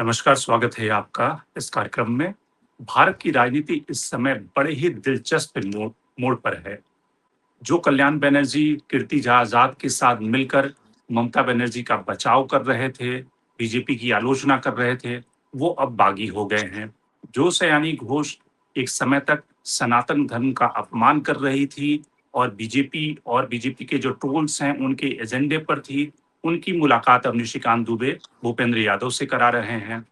नमस्कार, स्वागत है आपका इस कार्यक्रम में। भारत की राजनीति इस समय बड़े ही दिलचस्प मोड़ मोड़ पर है। जो कल्याण बनर्जी, कीर्ति झा आज़ाद के साथ मिलकर ममता बनर्जी का बचाव कर रहे थे, बीजेपी की आलोचना कर रहे थे, वो अब बागी हो गए हैं। जो सयानी घोष एक समय तक सनातन धर्म का अपमान कर रही थी और बीजेपी के जो ट्रोल्स हैं, उनके एजेंडे पर थी, उनकी मुलाकात अब निशिकांत दुबे, भूपेंद्र यादव से करा रहे हैं।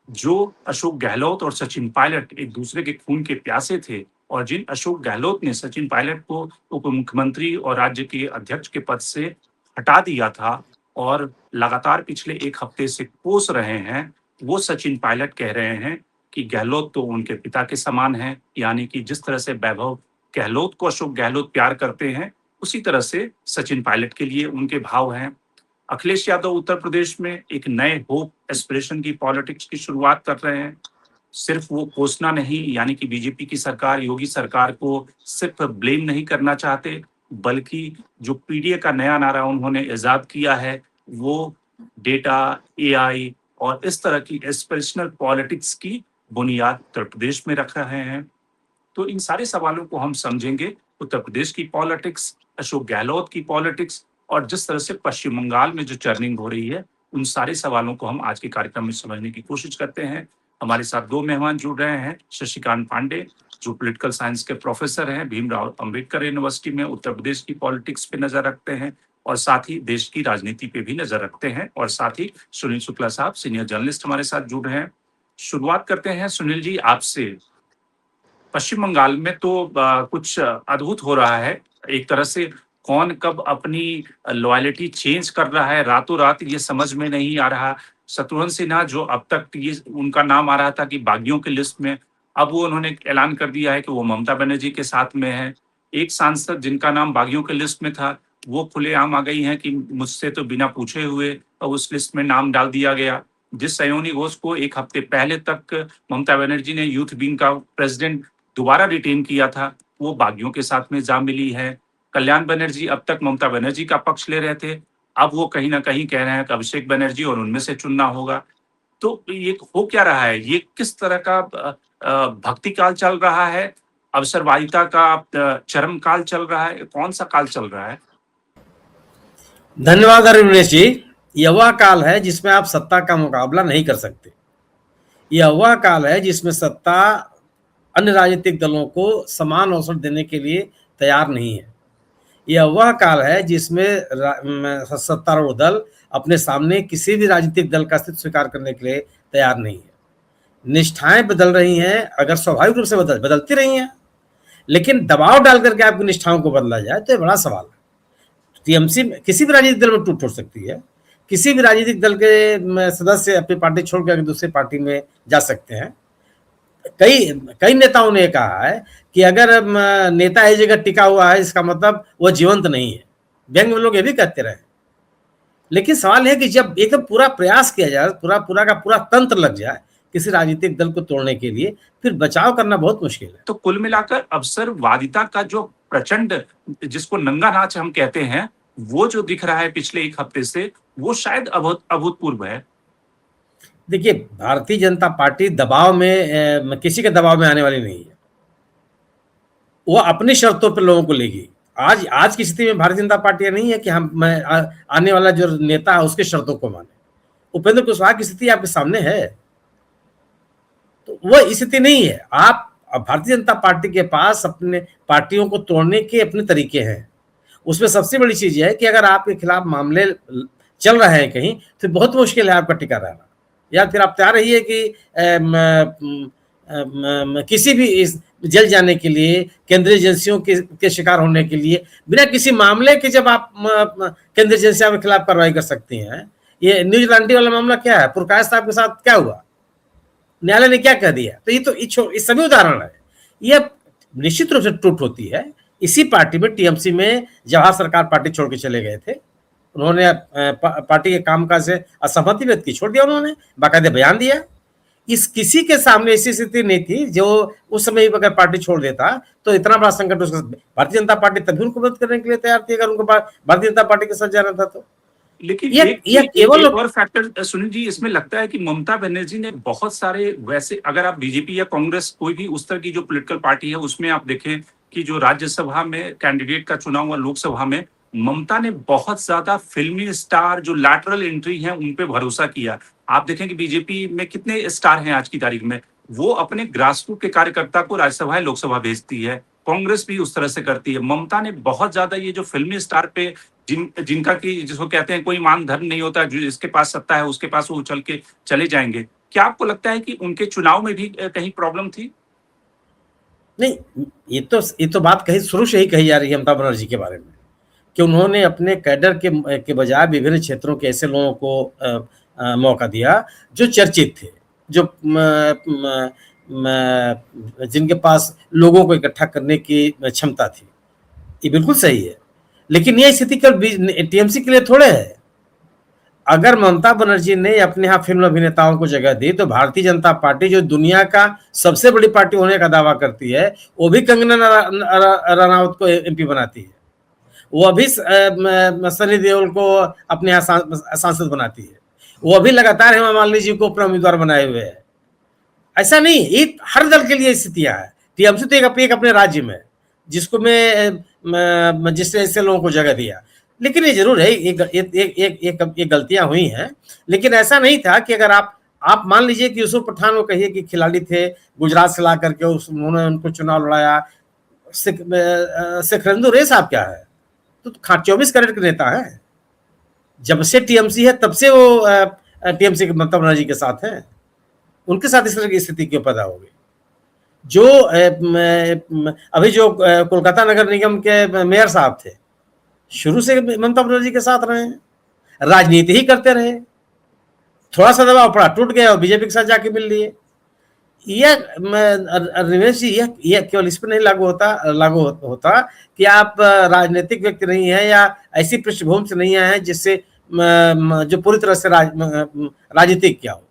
जो अशोक गहलोत और सचिन पायलट एक दूसरे के खून के प्यासे थे और जिन अशोक गहलोत ने सचिन पायलट को उप मुख्यमंत्री और राज्य के अध्यक्ष के पद से हटा दिया था और लगातार पिछले एक हफ्ते से कोस रहे हैं, वो सचिन पायलट कह रहे हैं कि गहलोत तो उनके पिता के समान हैं, यानी कि जिस तरह से वैभव गहलोत को अशोक गहलोत प्यार करते हैं, उसी तरह से सचिन पायलट के लिए उनके भाव हैं। अखिलेश यादव उत्तर प्रदेश में एक नए होप एस्पिरेशन की पॉलिटिक्स की शुरुआत कर रहे हैं। सिर्फ वो कोसना नहीं, यानी कि बीजेपी की सरकार, योगी सरकार को सिर्फ ब्लेम नहीं करना चाहते, बल्कि जो पीडीए का नया नारा उन्होंने इजाद किया है, वो डेटा, एआई और इस तरह की एस्पिरेशनल पॉलिटिक्स की बुनियाद उत्तर प्रदेश में रख रहे हैं। तो इन सारे सवालों को हम समझेंगे, उत्तर प्रदेश की पॉलिटिक्स, अशोक गहलोत की पॉलिटिक्स और जिस तरह से पश्चिम बंगाल में जो टर्निंग हो रही है, उन सारे सवालों को हम आज के कार्यक्रम में समझने की कोशिश करते हैं। हमारे साथ 2 मेहमान जुड़ रहे हैं, शशिकांत पांडे, जो पॉलिटिकल साइंस के प्रोफेसर हैं, भीमराव अंबेडकर यूनिवर्सिटी में उत्तर प्रदेश की पॉलिटिक्स पे नज़र रखते हैं और साथ ही देश की राजनीति पे भी नज़र रखते हैं और साथ ही सुनील शुक्ला साहब, सीनियर जर्नलिस्ट हमारे साथ जुड़ रहे हैं। शुरुआत करते हैं सुनील जी आपसे। पश्चिम बंगाल में तो कुछ अद्भुत हो रहा है। एक तरह से कौन कब अपनी लॉयल्टी चेंज कर रहा है रातों-रात ये समझ में नहीं आ रहा। शत्रुघ्न सिन्हा जो अब तक ये उनका नाम आ रहा था कि बागियों की लिस्ट में, अब वो उन्होंने ऐलान कर दिया है कि वो ममता बनर्जी के साथ में हैं। एक सांसद जिनका नाम बागियों की लिस्ट में था, वो खुलेआम आ गई हैं कि मुझसे तो बिना पूछे हुए उस लिस्ट में नाम डाल दिया गया। जिस सयोनी घोष को 1 हफ्ते पहले तक ममता बनर्जी ने यूथ विंग का प्रेज़िडेंट दोबारा रिटेन किया था, वो बागियों के साथ में जा मिली है। कल्याण बनर्जी अब तक ममता बनर्जी का पक्ष ले रहे थे, अब वो कहीं न कहीं कह रहे हैं कि अभिषेक बनर्जी और उनमें से चुनना होगा। तो ये हो क्या रहा है? ये किस तरह का भक्ति काल चल रहा है? अवसरवादिता का चरम काल चल रहा है? कौन-सा काल चल रहा है? धन्यवाद अरविंदेश जी। यह वह काल है जिसमें आप सत्ता का मुकाबला नहीं कर सकते। यह वह काल है जिसमें सत्ता अन्य राजनीतिक दलों को समान अवसर देने के लिए तैयार नहीं है। यह वह काल है जिसमें सत्तारूढ़ दल अपने सामने किसी भी राजनीतिक दल का अस्तित्व स्वीकार करने के लिए तैयार नहीं है। निष्ठाएं बदल रही हैं, अगर स्वाभाविक रूप से बदलती रही हैं, लेकिन दबाव डाल करके आपकी निष्ठाओं को बदला जाए तो ये बड़ा सवाल है। टीएमसी किसी भी राजनीतिक दल में टूट हो सकती है। किसी भी राजनीतिक दल के सदस्य अपनी पार्टी छोड़कर दूसरी पार्टी में जा सकते हैं। कई कई नेताओं ने कहा है कि अगर नेता एक जगह टिका हुआ है, इसका मतलब वो जीवंत नहीं है। व्यंग में लोग ये भी कहते रहे। लेकिन सवाल है कि जब एकदम पूरा प्रयास किया जाए, पूरा का पूरा तंत्र लग जाए किसी राजनीतिक दल को तोड़ने के लिए, फिर बचाव करना बहुत मुश्किल है। तो कुल मिलाकर अवसरवादिता का जो प्रचंड, जिसको नंगा नाच हम कहते हैं, वो जो दिख रहा है पिछले 1 हफ्ते से, वो शायद अभूतपूर्व है। देखिए, भारतीय जनता पार्टी दबाव में किसी के दबाव में आने वाली नहीं है। वो अपनी शर्तों पर लोगों को लेगी। आज की स्थिति में भारतीय जनता पार्टी नहीं है कि आने वाला जो नेता है उसकी शर्तों को माने। उपेंद्र कुशवाहा की स्थिति आपके सामने है, तो वह स्थिति नहीं है। आप भारतीय जनता पार्टी के पास अपने पार्टियों को तोड़ने के अपने तरीके हैं। उसमें सबसे बड़ी चीज है कि अगर आपके खिलाफ मामले चल रहे हैं कहीं, तो बहुत मुश्किल है आपका टिका रहना। या फिर आप तैयार रहिए कि किसी भी इस जल जाने के लिए, केंद्रीय एजेंसियों के शिकार होने के लिए, बिना किसी मामले के जब आप केंद्रीय एजेंसियों के खिलाफ कार्रवाई कर सकती हैं। ये न्यूजीलैंडी वाला मामला क्या है, पुरकायस्थ साहब के साथ क्या हुआ, न्यायालय ने क्या कह दिया। तो ये सभी उदाहरण है। ये निश्चित रूप से टूट होती है। इसी पार्टी में, टीएमसी में, जवाहर सरकार पार्टी छोड़ के चले गए थे। उन्होंने पार्टी के कामकाज से असहमति व्यक्त की, छोड़ दिया उन्होंने, बाकायदे बयान दिया। किसी के सामने ऐसी स्थिति नहीं थी जो उस समय अगर पार्टी छोड़ देता तो इतना बड़ा संकट। भारतीय जनता पार्टी तभी उनको मदद करने के लिए तैयार थी अगर उनको भारतीय जनता पार्टी के साथ जाना था। तो लेकिन ये केवल एक और फैक्टर सुनील जी इसमें लगता है कि ममता बनर्जी ने बहुत सारे वैसे, अगर आप बीजेपी या कांग्रेस कोई भी उस तरह की जो पॉलिटिकल पार्टी है उसमें आप देखें कि जो राज्यसभा में कैंडिडेट का चुनाव हुआ, लोकसभा में ममता ने बहुत ज्यादा फिल्मी स्टार जो लैटरल एंट्री है उन पे भरोसा किया। आप देखें कि बीजेपी में कितने स्टार हैं आज की तारीख में, वो अपने ग्रासरूट के कार्यकर्ता को राज्यसभा लोकसभा भेजती है। कांग्रेस भी उस तरह से करती है। ममता ने बहुत ज्यादा ये जो फिल्मी स्टार पे जिनका कि जिसको कहते हैं कोई मान धर्म नहीं होता, जो जिसके पास सत्ता है उसके पास वो उछल के चले जाएंगे। क्या आपको लगता है कि उनके चुनाव में भी कहीं प्रॉब्लम थी? नहीं, ये तो बात कही शुरू से ही कही जा रही है ममता बनर्जी के बारे में कि उन्होंने अपने कैडर के बजाय विभिन्न क्षेत्रों के ऐसे लोगों को मौका दिया जो चर्चित थे, जो जिनके पास लोगों को इकट्ठा करने की क्षमता थी। ये बिल्कुल सही है, लेकिन ये स्थिति केवल टीएमसी के लिए थोड़े है। अगर ममता बनर्जी ने अपने यहाँ फिल्म अभिनेताओं को जगह दी तो भारतीय जनता पार्टी जो दुनिया का सबसे बड़ी पार्टी होने का दावा करती है, वो भी कंगना रनावत को एमपी बनाती है, वो अभी सनी देओल को अपने यहाँ सांसद बनाती है, वो अभी लगातार हेमा मालिनी जी को अपना उम्मीदवार बनाए हुए है। ऐसा नहीं, ये हर दल के लिए स्थितियां है। टीएमसी तो एक अपने राज्य में जिसको मैं जिससे ऐसे लोगों को जगह दिया, लेकिन ये जरूर है एक गलतियां हुई हैं। लेकिन ऐसा नहीं था कि अगर आप मान लीजिए कि यूसुफ पठान को कहिए कि खिलाड़ी थे, गुजरात से ला करके उन्होंने उनको चुनाव लड़ाया। सिखरेंदु रे साहब क्या है, तो 24 कैरेट के नेता है। जब से टीएमसी है तब से वो टीएमसी के ममता बनर्जी के साथ हैं। उनके साथ इस तरह की स्थिति क्यों पैदा होगी? जो अभी जो कोलकाता नगर निगम के मेयर साहब थे, शुरू से ममता बनर्जी के साथ रहे हैं, राजनीति ही करते रहे। थोड़ा सा दबाव पड़ा, टूट गया और बीजेपी के साथ जाके मिल लिए। रमेश जी, यह केवल इस पर नहीं लागू होता कि आप राजनीतिक व्यक्ति नहीं है या ऐसी पृष्ठभूमि से नहीं आए हैं जिससे जो पूरी तरह से राजनीतिक क्या हो।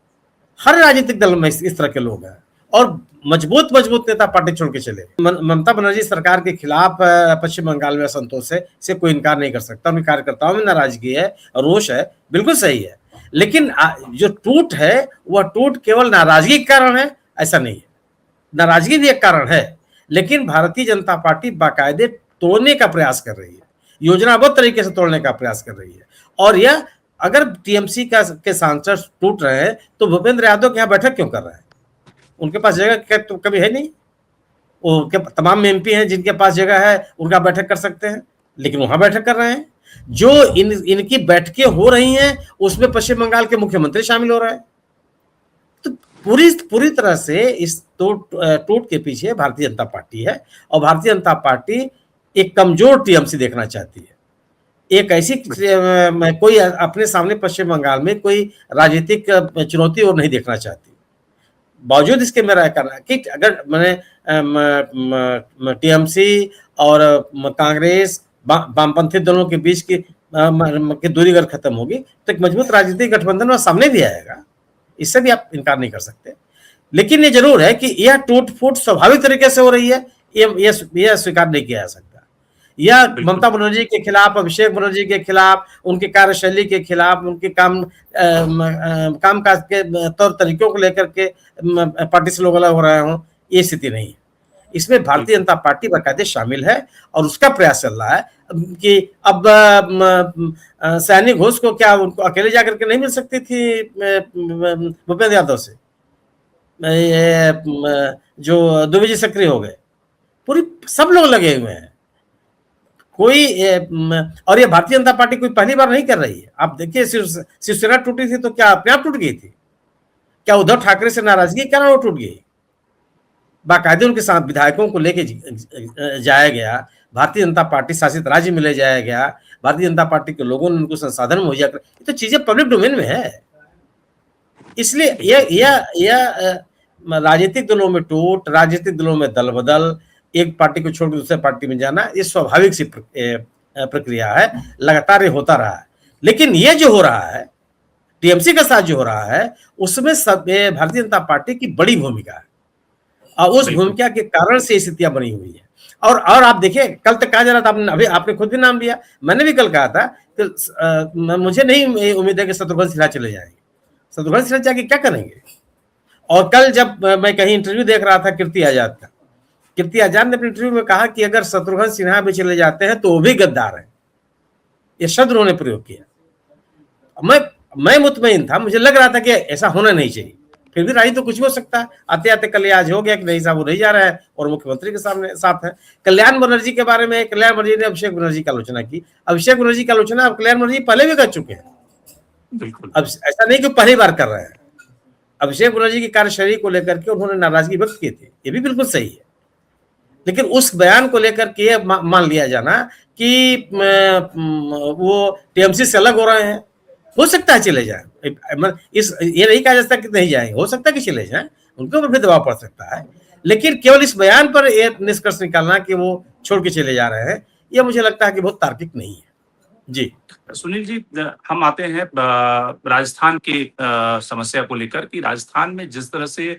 हर राजनीतिक दल में इस तरह के लोग हैं और मजबूत नेता पार्टी छोड़ के चले। ममता बनर्जी सरकार के खिलाफ पश्चिम बंगाल में असंतोष से कोई इनकार नहीं कर सकता। उनके कार्यकर्ताओं में नाराजगी है, रोष है, बिल्कुल सही है। लेकिन जो टूट है वह टूट केवल नाराजगी के कारण है ऐसा नहीं है। नाराजगी भी एक कारण है, लेकिन भारतीय जनता पार्टी बाकायदे तोड़ने का प्रयास कर रही है, योजनाबद्ध तरीके से तोड़ने का प्रयास कर रही है। और यह अगर टीएमसी के सांसद टूट रहे हैं तो भूपेंद्र यादव के यहाँ बैठक क्यों कर रहे हैं? उनके पास जगह तो कभी है नहीं। वो तमाम एमपी हैं जिनके पास जगह है, उनका बैठक कर सकते हैं, लेकिन वहां बैठक कर रहे हैं। जो इनकी बैठकें हो रही हैं उसमें पश्चिम बंगाल के मुख्यमंत्री शामिल हो रहे हैं। तो पूरी तरह से इस टूट के पीछे भारतीय जनता पार्टी है और भारतीय जनता पार्टी एक कमजोर टीएमसी देखना चाहती है। एक ऐसी कोई अपने सामने पश्चिम बंगाल में कोई राजनीतिक चुनौती और नहीं देखना चाहती। बावजूद इसके मेरा कहना है कि अगर मैंने टीएमसी और कांग्रेस वामपंथी दलों के बीच की दूरी अगर खत्म होगी तो एक मजबूत राजनीतिक गठबंधन वह सामने भी आएगा, इससे भी आप इनकार नहीं कर सकते। लेकिन ये जरूर है कि यह टूट फूट स्वाभाविक तरीके से हो रही है, यह स्वीकार नहीं किया जा सकता। या ममता बनर्जी के खिलाफ, अभिषेक बनर्जी के खिलाफ, उनके कार्यशैली के खिलाफ, उनके कामकाज के तौर तरीकों को लेकर के पार्टी से लोग अलग हो रहे हों, ये स्थिति नहीं है। इसमें भारतीय जनता पार्टी बाकायदे शामिल है और उसका प्रयास चल रहा है कि अब सैनी घोष को क्या उनको अकेले जाकर के नहीं मिल सकती थी भूपेंद्र यादव से, जो द्विवेदी सक्रिय हो गए। पूरी सब लोग लगे हुए हैं। कोई और ये भारतीय जनता पार्टी कोई पहली बार नहीं कर रही है। आप देखिए शिवसेना टूटी थी तो क्या अपने आप टूट गई थी? क्या उद्धव ठाकरे से नाराजगी के कारण वो टूट गई? बाकायदे उनके साथ विधायकों को लेके जाया गया, भारतीय जनता पार्टी शासित राज्य में ले जाया गया, भारतीय जनता पार्टी के लोगों ने उनको संसाधन मुहैया कर, ये तो चीजें पब्लिक डोमेन में है। इसलिए यह राजनीतिक दलों में टूट, राजनीतिक दलों में दल बदल, एक पार्टी को छोड़कर दूसरे पार्टी में जाना, ये स्वाभाविक सी प्रक्रिया है, लगातार ये होता रहा है। लेकिन ये जो हो रहा है टीएमसी के साथ जो हो रहा है उसमें भारतीय जनता पार्टी की बड़ी भूमिका है और उस भूमिका के कारण से स्थितियां बनी हुई है। और आप देखिए, कल तक कहा जा रहा था, आपने खुद भी नाम लिया, मैंने भी कल कहा था कि मुझे नहीं उम्मीद है कि शत्रुघ्न सिन्हा चले जाएंगे। शत्रुघ्न सिन्हा जाके क्या करेंगे? और कल जब मैं कहीं इंटरव्यू देख रहा था कीर्ति आजाद का, कीर्ति आजाद ने अपने इंटरव्यू में कहा कि अगर शत्रुघ्न सिन्हा भी चले जाते हैं तो वो भी गद्दार है, ये शब्द उन्होंने प्रयोग किया। मैं मुतमईन था, मुझे लग रहा था कि ऐसा होना नहीं चाहिए, फिर भी राजनीति तो कुछ भी हो सकता है। आते आते कल आज हो गया कि नहीं साहब वो नहीं जा रहा है और मुख्यमंत्री के सामने साथ है। कल्याण बनर्जी के बारे में कल्याण बनर्जी ने अभिषेक बनर्जी की आलोचना की। अभिषेक बनर्जी की आलोचना कल्याण बनर्जी पहले भी कर चुके हैं, अब ऐसा नहीं कि पहली बार कर रहे हैं। अभिषेक बनर्जी की कार्यशैली को लेकर के उन्होंने नाराजगी व्यक्त की थी, ये भी बिल्कुल सही है, लेकिन उस बयान को लेकर के मान लिया जाना कि वो टीएमसी से अलग हो रहे हैं, हो सकता है चले जाए, ये नहीं कहा जा सकता कि नहीं जाएंगे, हो सकता है कि चले जाएं, उनके ऊपर भी दबाव पड़ सकता है, लेकिन केवल इस बयान पर यह निष्कर्ष निकालना कि वो छोड़ के चले जा रहे हैं, यह मुझे लगता है कि बहुत तार्किक नहीं है। जी सुनील जी, हम आते हैं राजस्थान की समस्या को लेकर कि राजस्थान में जिस तरह से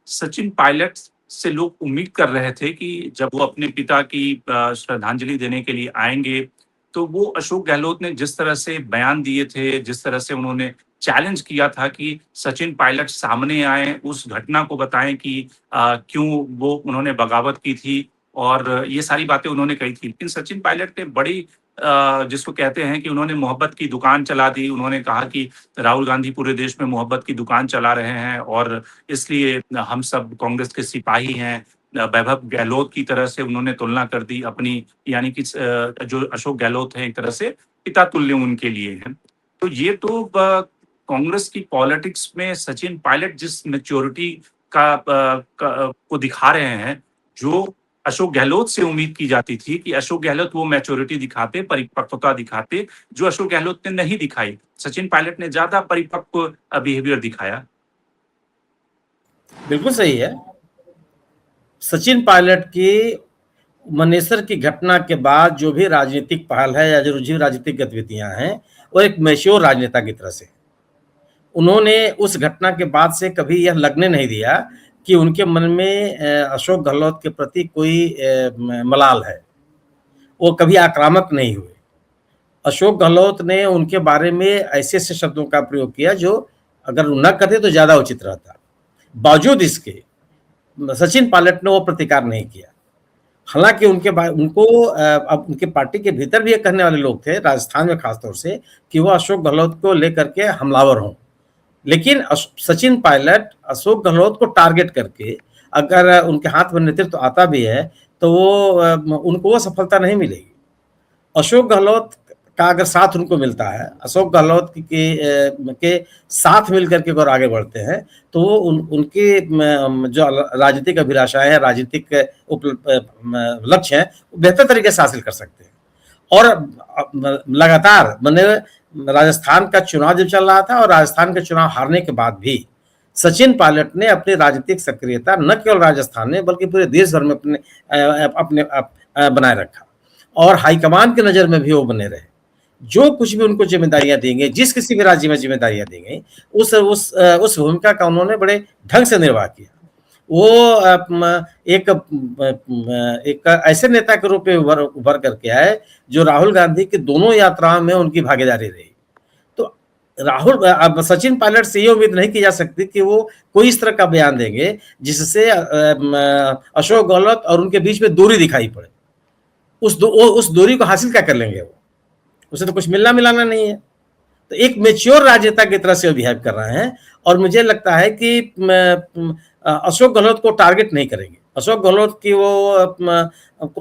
सचिन पायलट से लोग उम्मीद कर रहे थे कि जब वो अपने पिता की श्रद्धांजलि देने के लिए आएंगे तो वो अशोक गहलोत ने जिस तरह से बयान दिए थे, जिस तरह से उन्होंने चैलेंज किया था कि सचिन पायलट सामने आए, उस घटना को बताएं कि क्यों वो उन्होंने बगावत की थी और ये सारी बातें उन्होंने कही थी। लेकिन सचिन पायलट ने बड़ी जिसको कहते हैं कि उन्होंने मोहब्बत की दुकान चला दी। उन्होंने कहा कि राहुल गांधी पूरे देश में मोहब्बत की दुकान चला रहे हैं और इसलिए हम सब कांग्रेस के सिपाही हैं। वैभव गहलोत की तरह से उन्होंने तुलना कर दी अपनी, यानी कि जो अशोक गहलोत है एक तरह से पिता तुल्य उनके लिए हैं। तो ये तो कांग्रेस की पॉलिटिक्स में सचिन पायलट जिस मैच्योरिटी को दिखा रहे हैं, जो अशोक गहलोत से उम्मीद की जाती थी कि अशोक गहलोत वो मैच्योरिटी दिखाते, परिपक्वता दिखाते, जो अशोक गहलोत ने नहीं दिखाई। सचिन पायलट ने ज्यादा परिपक्व बिहेवियर दिखाया। बिल्कुल सही है। सचिन पायलट की मनेसर की घटना के बाद जो भी राजनीतिक पहल है या जो राजनीतिक गतिविधियां हैं, वो एक मैच्योर राजनेता की तरह से, उन्होंने उस घटना के बाद से कभी यह लगने नहीं दिया कि उनके मन में अशोक गहलोत के प्रति कोई मलाल है। वो कभी आक्रामक नहीं हुए। अशोक गहलोत ने उनके बारे में ऐसे ऐसे शब्दों का प्रयोग किया जो अगर न करते तो ज्यादा उचित रहता। बावजूद इसके सचिन पायलट ने वो प्रतिकार नहीं किया। हालांकि उनको अब उनके पार्टी के भीतर भी ये कहने वाले लोग थे, राजस्थान में खासतौर से, कि वो अशोक गहलोत को लेकर के हमलावर हों, लेकिन सचिन पायलट अशोक गहलोत को टारगेट करके अगर उनके हाथ में नेतृत्व आता भी है तो वो उनको वो सफलता नहीं मिलेगी। अशोक गहलोत का अगर साथ उनको मिलता है, अशोक गहलोत के साथ मिलकर के अगर आगे बढ़ते हैं तो वो उनके जो राजनीतिक अभिलाषाएं हैं, राजनीतिक लक्ष्य हैं, बेहतर तरीके से हासिल कर सकते हैं। और लगातार मैंने राजस्थान का चुनाव जब चल रहा था और राजस्थान के चुनाव हारने के बाद भी सचिन पायलट ने अपनी राजनीतिक सक्रियता न केवल राजस्थान में बल्कि पूरे देश भर में अपने बनाए रखा और हाईकमान की नजर में भी वो बने रहे। जो कुछ भी उनको जिम्मेदारियां देंगे, जिस किसी भी राज्य में जिम्मेदारियां देंगे, उस भूमिका का उन्होंने बड़े ढंग से निर्वाह किया। वो एक ऐसे नेता के रूप में उभर करके आए जो राहुल गांधी की दोनों यात्राओं में उनकी भागीदारी रही। तो अब सचिन पायलट से ये उम्मीद नहीं की जा सकती कि वो कोई इस तरह का बयान देंगे जिससे अशोक गहलोत और उनके बीच में दूरी दिखाई पड़े। उस दूरी को हासिल क्या कर लेंगे वो? उसे तो कुछ मिलना मिलाना नहीं है। तो एक मैच्योर राजनेता की तरह से बिहेव कर रहे हैं और मुझे लगता है कि अशोक गहलोत को टारगेट नहीं करेंगे। अशोक गहलोत की वो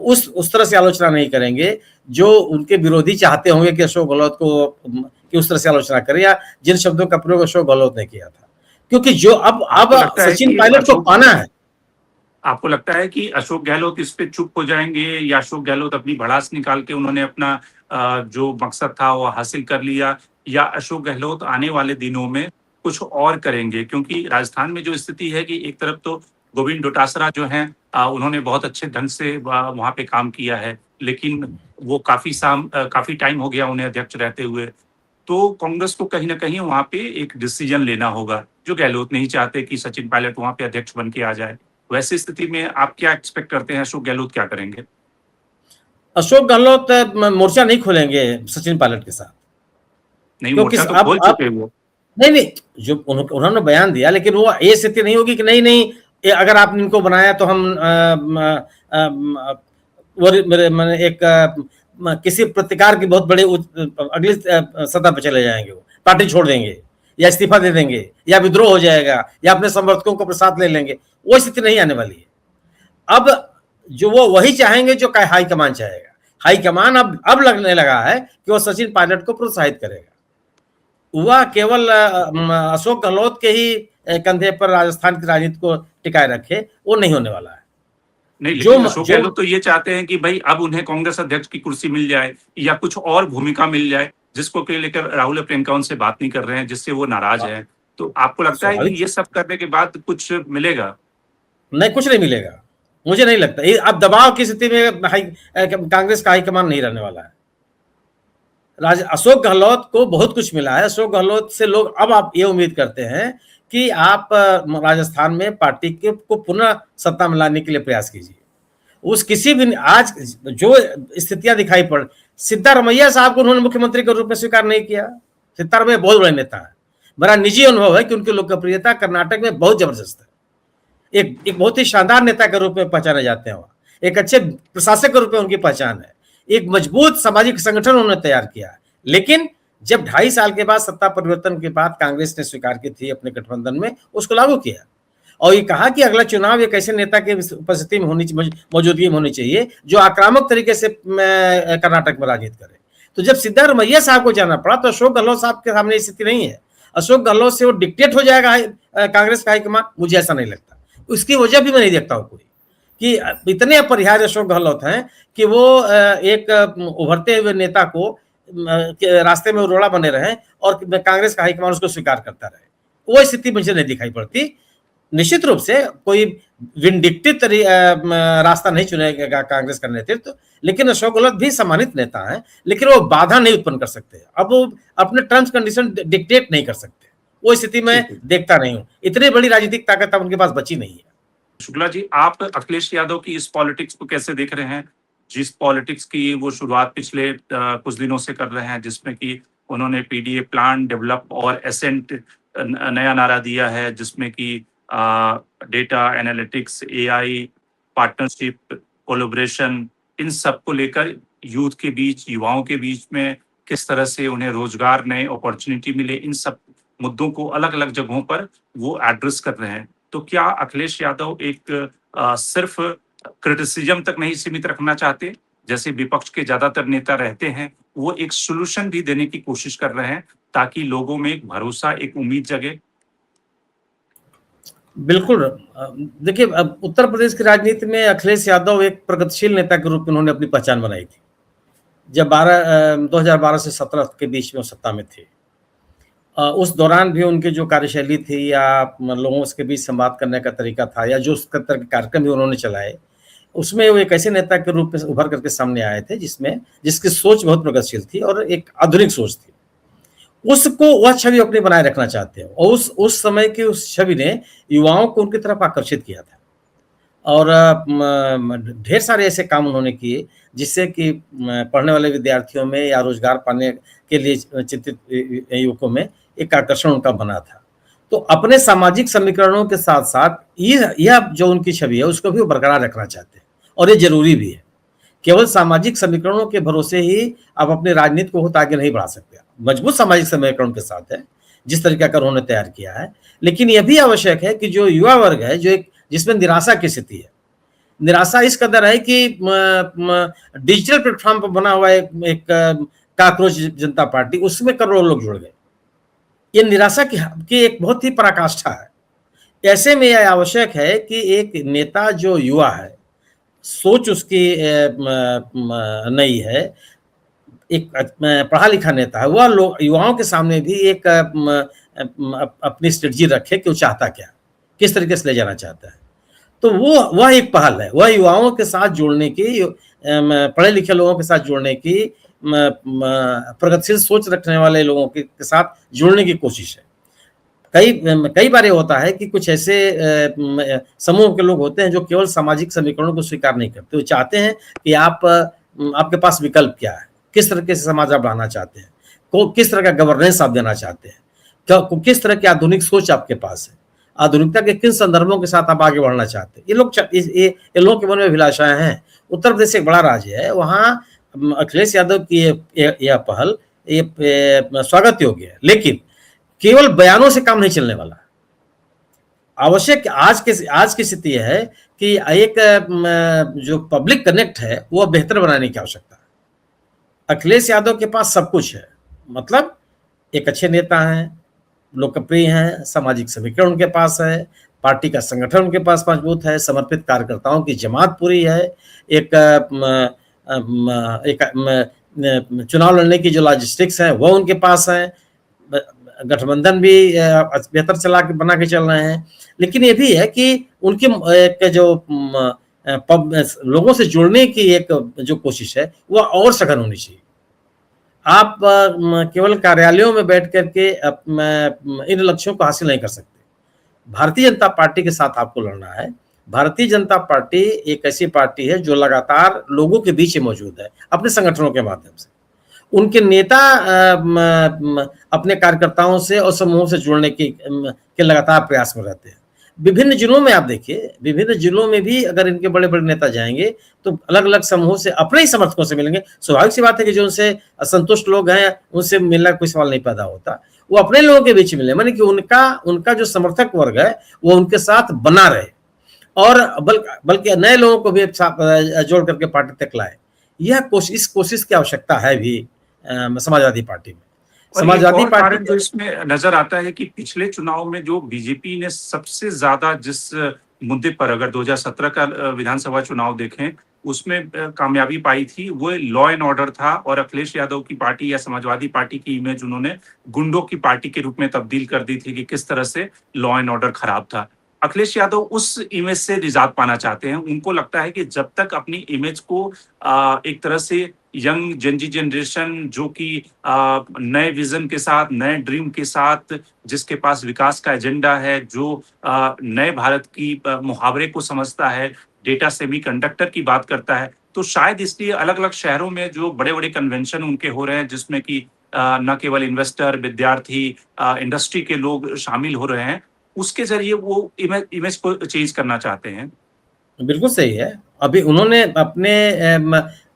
उस तरह से आलोचना नहीं करेंगे जो उनके विरोधी चाहते होंगे कि अशोक गहलोत को कि उस तरह से आलोचना करे, या जिन शब्दों का प्रयोग अशोक गहलोत ने किया था। क्योंकि जो अब सचिन पायलट को पाना है। आपको लगता है कि अशोक गहलोत इस पे चुप हो जाएंगे या अशोक गहलोत अपनी भड़ास निकाल के उन्होंने अपना जो मकसद था वो हासिल कर लिया, या अशोक गहलोत आने वाले दिनों में कुछ और करेंगे? क्योंकि राजस्थान में जो स्थिति है कि एक तरफ तो गोविंद डोटासरा जो हैं उन्होंने बहुत अच्छे ढंग से वहां पे काम किया है, लेकिन वो काफी टाइम हो गया उन्हें अध्यक्ष रहते हुए। तो कांग्रेस को कहीं ना कहीं वहां पे एक डिसीजन लेना होगा, जो गहलोत नहीं चाहते कि सचिन पायलट वहां पे अध्यक्ष बन के आ जाए। वैसी स्थिति में आप क्या एक्सपेक्ट करते हैं, अशोक गहलोत क्या करेंगे? अशोक गहलोत मोर्चा नहीं खोलेंगे सचिन पायलट के साथ, नहीं, क्योंकि मोर्चा तो खोल अब चुके वो। नहीं नहीं, जो उन्होंने बयान दिया, लेकिन वो ये स्थिति नहीं होगी कि नहीं नहीं, अगर आपने इनको बनाया तो हम मैंने एक किसी प्रतिकार की बहुत बड़े अगली सतह पर चले जाएंगे, वो पार्टी छोड़ देंगे या इस्तीफा दे देंगे या विद्रोह हो जाएगा या अपने समर्थकों को साथ ले लेंगे, वो स्थिति नहीं आने वाली है। अब जो वो वही चाहेंगे जो हाईकमान चाहेगा। हाईकमान अब लगने लगा है कि वो सचिन पायलट को प्रोत्साहित करेगा। वह केवल अशोक गहलोत के ही कंधे पर राजस्थान की राजनीति को टिकाए रखे, वो नहीं होने वाला है। नहीं, जो लेकिन अशोक जो गहलोत तो ये चाहते हैं कि भाई अब उन्हें कांग्रेस अध्यक्ष की कुर्सी मिल जाए या कुछ और भूमिका मिल जाए, जिसको के लेकर राहुल प्रियंका उनसे बात नहीं कर रहे हैं, जिससे वो नाराज हैं। तो आपको लगता है कि स्वाभाविक, ये सब करने के बाद कुछ मिलेगा? नहीं, कुछ नहीं मिलेगा, मुझे नहीं लगता। अब दबाव की स्थिति में कांग्रेस का हाईकमान नहीं रहने वाला है। अशोक गहलोत को बहुत कुछ मिला है। अशोक गहलोत से लोग अब आप ये उम्मीद करते हैं कि आप राजस्थान में पार्टी के को पुनः सत्ता में लाने के लिए प्रयास कीजिए। उस किसी भी आज जो स्थितियां दिखाई पड़, सिद्धारमैया साहब को उन्होंने मुख्यमंत्री के रूप में स्वीकार नहीं किया। सिद्धारमैया बहुत बड़े नेता है, मेरा निजी अनुभव है कि उनकी लोकप्रियता कर्नाटक में बहुत जबरदस्त है। एक बहुत ही शानदार नेता के रूप में पहचाने जाते हैं वहाँ, एक अच्छे प्रशासक के रूप में उनकी पहचान है, एक मजबूत सामाजिक संगठन उन्होंने तैयार किया है। लेकिन जब 2.5 साल के बाद सत्ता परिवर्तन के बाद कांग्रेस ने स्वीकार की थी अपने गठबंधन में, उसको लागू किया और ये कहा कि अगला चुनाव एक ऐसे नेता की उपस्थिति में मौजूदगी में होनी चाहिए जो आक्रामक तरीके से कर्नाटक में राजनीति करे। तो जब सिद्धारमैया साहब को जाना पड़ा तो अशोक गहलोत साहब के सामने स्थिति नहीं है। अशोक गहलोत से वो डिक्टेट हो जाएगा कांग्रेस का हाईकमान, मुझे ऐसा नहीं लगता। उसकी वजह भी मैं नहीं देखता हूँ कोई, कि इतने अपरिहार्य अशोक गहलोत हैं कि वो एक उभरते हुए नेता को रास्ते में रोड़ा बने रहे और कांग्रेस का हाईकमान उसको स्वीकार करता रहे, वो स्थिति मुझे नहीं दिखाई पड़ती। निश्चित रूप से कोई विंडिक्टिव रास्ता नहीं चुनेगा कांग्रेस का नेतृत्व, लेकिन अशोक गहलोत भी सम्मानित नेता है, लेकिन वो बाधा नहीं उत्पन्न कर सकते। अब वो अपने टर्म्स कंडीशन डिक्टेट नहीं कर सकते, वो स्थिति में देखता नहीं हूं। इतनी बड़ी राजनीतिक ताकत अब उनके पास बची नहीं है। शुक्ला जी, आप अखिलेश यादव की इस पॉलिटिक्स को कैसे देख रहे हैं? जिस पॉलिटिक्स की वो शुरुआत पिछले कुछ दिनों से कर रहे हैं, जिसमें कि उन्होंने पीडीए प्लान डेवलप और एसेंट नया नारा दिया है, जिसमें कि data analytics, AI, partnership, collaboration, इन सब को लेकर यूथ के बीच, युवाओं के बीच में किस तरह से उन्हें रोजगार, नए अपॉर्चुनिटी मिले, इन सब मुद्दों को अलग अलग जगहों पर वो एड्रेस कर रहे हैं। तो क्या अखिलेश यादव एक सिर्फ क्रिटिसिज्म तक नहीं सीमित रखना चाहते, जैसे विपक्ष के ज्यादातर नेता रहते हैं, वो एक सॉल्यूशन भी देने की कोशिश कर रहे हैं ताकि लोगों में एक भरोसा, एक उम्मीद जगे? बिल्कुल। देखिए, अब उत्तर प्रदेश की राजनीति में अखिलेश यादव एक प्रगतिशील नेता के रूप में उन्होंने अपनी पहचान बनाई थी। जब 2012 से 17 के बीच में सत्ता में थे, उस दौरान भी उनकी जो कार्यशैली थी या लोगों के बीच संवाद करने का तरीका था या जो उस तरह के कार्यक्रम भी उन्होंने चलाए, उसमें वो एक ऐसे नेता के रूप में उभर करके सामने आए थे जिसकी सोच बहुत प्रगतिशील थी और एक आधुनिक सोच थी। उसको वह छवि अपनी बनाए रखना चाहते हैं और उस समय की उस छवि ने युवाओं को उनकी तरफ आकर्षित किया था और ढेर सारे ऐसे काम उन्होंने किए जिससे कि पढ़ने वाले विद्यार्थियों में या रोजगार पाने के लिए चिंतित युवकों में एक आकर्षण उनका बना था। तो अपने सामाजिक समीकरणों के साथ साथ यह जो उनकी छवि है उसको भी वो बरकरार रखना चाहते हैं और ये जरूरी भी है। केवल सामाजिक समीकरणों के भरोसे ही आप अपनी राजनीति को आगे नहीं बढ़ा सकते। मजबूत सामाजिक समीकरण के साथ है जिस तरीके का उन्होंने तैयार किया है, लेकिन यह भी आवश्यक है कि जो युवा वर्ग है जो जिसमें निराशा की स्थिति है, निराशा इस कदर है कि डिजिटल प्लेटफॉर्म पर बना हुआ एक काकरोच जनता पार्टी, उसमें करोड़ों लोग जुड़ गए। ये निराशा की एक बहुत ही पराकाष्ठा है। ऐसे में यह आवश्यक है कि एक नेता जो युवा है, सोच उसकी नई है, एक पढ़ा लिखा नेता है, वह लोग युवाओं के सामने भी एक अपनी स्ट्रेटजी रखे कि वो चाहता क्या, किस तरीके से ले जाना चाहता है। तो वह एक पहल है, वह युवाओं के साथ जुड़ने की, पढ़े लिखे लोगों के साथ जुड़ने की, प्रगतिशील सोच रखने वाले लोगों के साथ जुड़ने की कोशिश है। कई बार ये होता है कि कुछ ऐसे समूह के लोग होते हैं जो केवल सामाजिक समीकरणों को स्वीकार नहीं करते। वो चाहते हैं कि आप आपके पास विकल्प क्या है, किस तरह के समाज आप बढ़ाना चाहते हैं, किस तरह का गवर्नेंस आप देना चाहते हैं, किस तरह की आधुनिक सोच आपके पास है, आधुनिकता के किन संदर्भों के साथ आप आगे बढ़ना चाहते हैं। ये लोगों के मन में अभिलाषाएं हैं। उत्तर प्रदेश एक बड़ा राज्य है, वहाँ अखिलेश यादव की यह पहल ये स्वागत योग्य है, लेकिन केवल बयानों से काम नहीं चलने वाला। आवश्यक आज की स्थिति है कि एक जो पब्लिक कनेक्ट है वो बेहतर बनाने की आवश्यकता है। अखिलेश यादव के पास सब कुछ है, मतलब एक अच्छे नेता हैं, लोकप्रिय हैं, सामाजिक समीकरण उनके पास है, पार्टी का संगठन उनके पास मजबूत है, समर्पित कार्यकर्ताओं की जमात पूरी है, एक चुनाव लड़ने की जो लॉजिस्टिक्स है वो उनके पास है, गठबंधन भी बेहतर चला के बना के चल रहे हैं। लेकिन ये भी है कि उनकी एक जो लोगों से जुड़ने की एक जो कोशिश है वो और सघन होनी चाहिए। आप केवल कार्यालयों में बैठ करके इन लक्ष्यों को हासिल नहीं कर सकते। भारतीय जनता पार्टी के साथ आपको लड़ना है। भारतीय जनता पार्टी एक ऐसी पार्टी है जो लगातार लोगों के बीच मौजूद है अपने संगठनों के माध्यम से। उनके नेता अपने कार्यकर्ताओं से और समूहों से जुड़ने के लगातार प्रयास में रहते हैं। विभिन्न जिलों में आप देखिए, विभिन्न जिलों में भी अगर इनके बड़े बड़े नेता जाएंगे तो अलग अलग समूहों से अपने ही समर्थकों से मिलेंगे। स्वाभाविक सी बात है कि जो उनसे असंतुष्ट लोग हैं उनसे मिलना कोई सवाल नहीं पैदा होता, वो अपने लोगों के बीच मिले, माने कि उनका जो समर्थक वर्ग है वो उनके साथ बना रहे और बल्कि नए लोगों को भी जोड़ करके पार्टी तक लाए। इस कोशिश की आवश्यकता है भी समाजवादी पार्टी में। समाजवादी पार्टी जो इसमें नजर आता है कि पिछले चुनाव में जो बीजेपी ने सबसे ज्यादा जिस मुद्दे पर, अगर 2017 का विधानसभा चुनाव देखें, उसमें कामयाबी पाई थी, वो लॉ एंड ऑर्डर था। और अखिलेश यादव की पार्टी या समाजवादी पार्टी की इमेज उन्होंने गुंडों की पार्टी के रूप में तब्दील कर दी थी कि किस तरह से लॉ एंड ऑर्डर खराब था। अखिलेश यादव उस इमेज से निजात पाना चाहते हैं। उनको लगता है कि जब तक अपनी इमेज को एक तरह से यंग जेनजी जनरेशन जो कि नए विजन के साथ, नए ड्रीम के साथ, जिसके पास विकास का एजेंडा है, जो नए भारत की मुहावरे को समझता है, डेटा सेमीकंडक्टर की बात करता है, तो शायद इसलिए अलग अलग शहरों में जो बड़े बड़े कन्वेंशन उनके हो रहे हैं जिसमें कि न केवल इन्वेस्टर, विद्यार्थी, इंडस्ट्री के लोग शामिल हो रहे हैं, उसके जरिए वो इमेज को चेंज करना चाहते हैं। बिल्कुल सही है। अभी उन्होंने अपने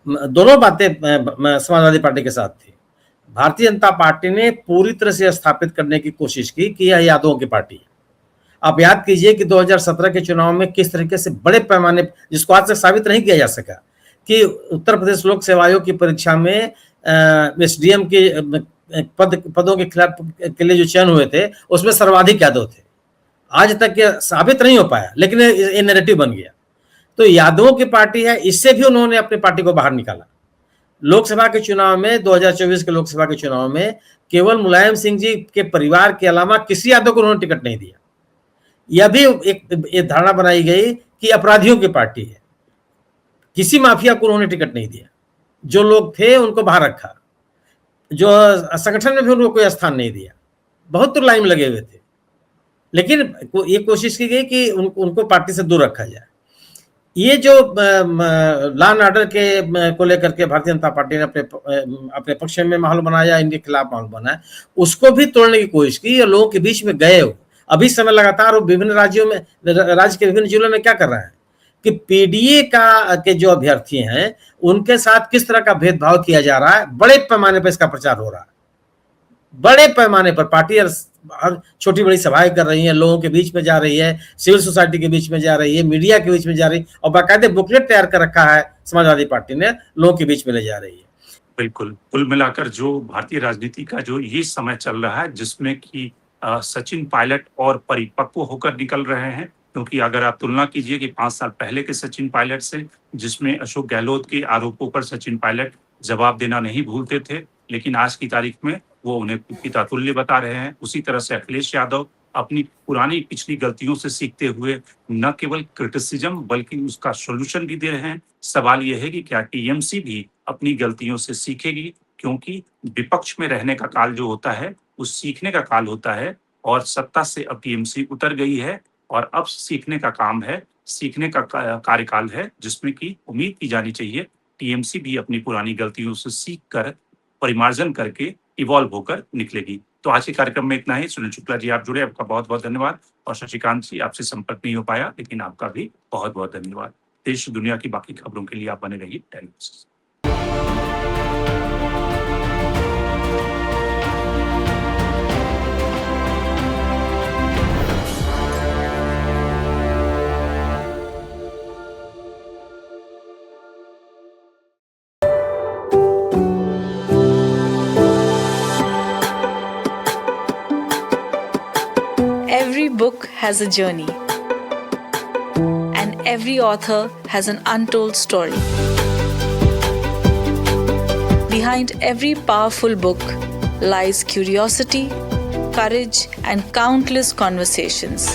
दोनों बातें समाजवादी पार्टी के साथ थी। भारतीय जनता पार्टी ने पूरी तरह से स्थापित करने की कोशिश की कि यह यादवों की पार्टी है। आप याद कीजिए कि 2017 के चुनाव में किस तरीके से बड़े पैमाने, जिसको आज तक साबित नहीं किया जा सका, कि उत्तर प्रदेश लोक सेवा आयोग की परीक्षा में एसडीएम के पदों के खिलाफ के लिए जो चयन हुए थे उसमें सर्वाधिक यादव थे। आज तक ये साबित नहीं हो पाया, लेकिन ये नैरेटिव बन गया। तो यादवों की पार्टी है, इससे भी उन्होंने अपनी पार्टी को बाहर निकाला। लोकसभा के चुनाव में 2024 के लोकसभा के चुनाव में केवल मुलायम सिंह जी के परिवार के अलावा किसी यादव को उन्होंने टिकट नहीं दिया। यह भी एक धारणा बनाई गई कि अपराधियों की पार्टी है। किसी माफिया को उन्होंने टिकट नहीं दिया। जो लोग थे उनको बाहर रखा, जो संगठन में भी उनको कोई स्थान नहीं दिया। बहुत तो लाइन लगे हुए थे, लेकिन ये कोशिश की गई कि उनको पार्टी से दूर रखा जाए। ये जो लॉ एंड ऑर्डर के को लेकर के भारतीय जनता पार्टी ने अपने पक्ष में माहौल बनाया, इनके खिलाफ माहौल बनाया, उसको भी तोड़ने की कोशिश की। और लोगों के बीच में गए हो, अभी समय लगातार वो विभिन्न राज्यों में, राज्य के विभिन्न जिलों में क्या कर रहे हैं कि पीडीए के जो अभ्यर्थी हैं उनके साथ किस तरह का भेदभाव किया जा रहा है, बड़े पैमाने पर इसका प्रचार हो रहा है। बड़े पैमाने पर पार्टी हर छोटी बड़ी सभाएं कर रही है, लोगों के बीच में जा रही है, सिविल सोसाइटी के बीच में जा रही है, मीडिया के बीच में जा रही है, और बाकायदे बुकलेट तैयार कर रखा है समाजवादी पार्टी ने, लोगों के बीच में ले जा रही है। बिल्कुल, कुल मिलाकर जो भारतीय राजनीति का जो ये समय चल रहा है, जिसमें कि सचिन पायलट और परिपक्व होकर निकल रहे हैं, क्योंकि अगर आप तुलना कीजिए कि 5 साल पहले के सचिन पायलट से, जिसमें अशोक गहलोत के आरोपों पर सचिन पायलट जवाब देना नहीं भूलते थे, लेकिन आज की तारीख में वो उन्हें पिता तुल्य बता रहे हैं। उसी तरह से अखिलेश यादव अपनी पुरानी पिछली गलतियों से सीखते हुए न केवल क्रिटिसिज्म बल्कि उसका सॉल्यूशन भी दे रहे हैं। सवाल यह है कि क्या टीएमसी भी अपनी गलतियों से सीखेगी, क्योंकि विपक्ष में रहने का काल जो होता है वो सीखने का काल होता है, और सत्ता से अब टीएमसी उतर गई है और अब सीखने का काम है, सीखने का कार्यकाल है, जिसमें कि उम्मीद की जानी चाहिए टीएमसी भी अपनी पुरानी गलतियों से सीख कर परिमार्जन करके इवॉल्व होकर निकलेगी। तो आज के कार्यक्रम में इतना ही। सुनील शुक्ला जी आप जुड़े, आपका बहुत-बहुत धन्यवाद। और शशिकांत जी आपसे संपर्क नहीं हो पाया, लेकिन आपका भी बहुत-बहुत धन्यवाद। देश दुनिया की बाकी खबरों के लिए आप बने रहिए television. Every book has a journey, and every author has an untold story. Behind every powerful book lies curiosity, courage, and countless conversations.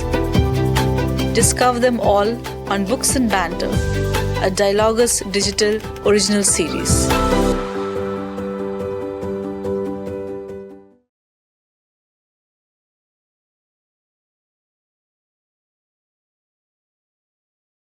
Discover them all on Books and Banter, a Dialogus Digital original series.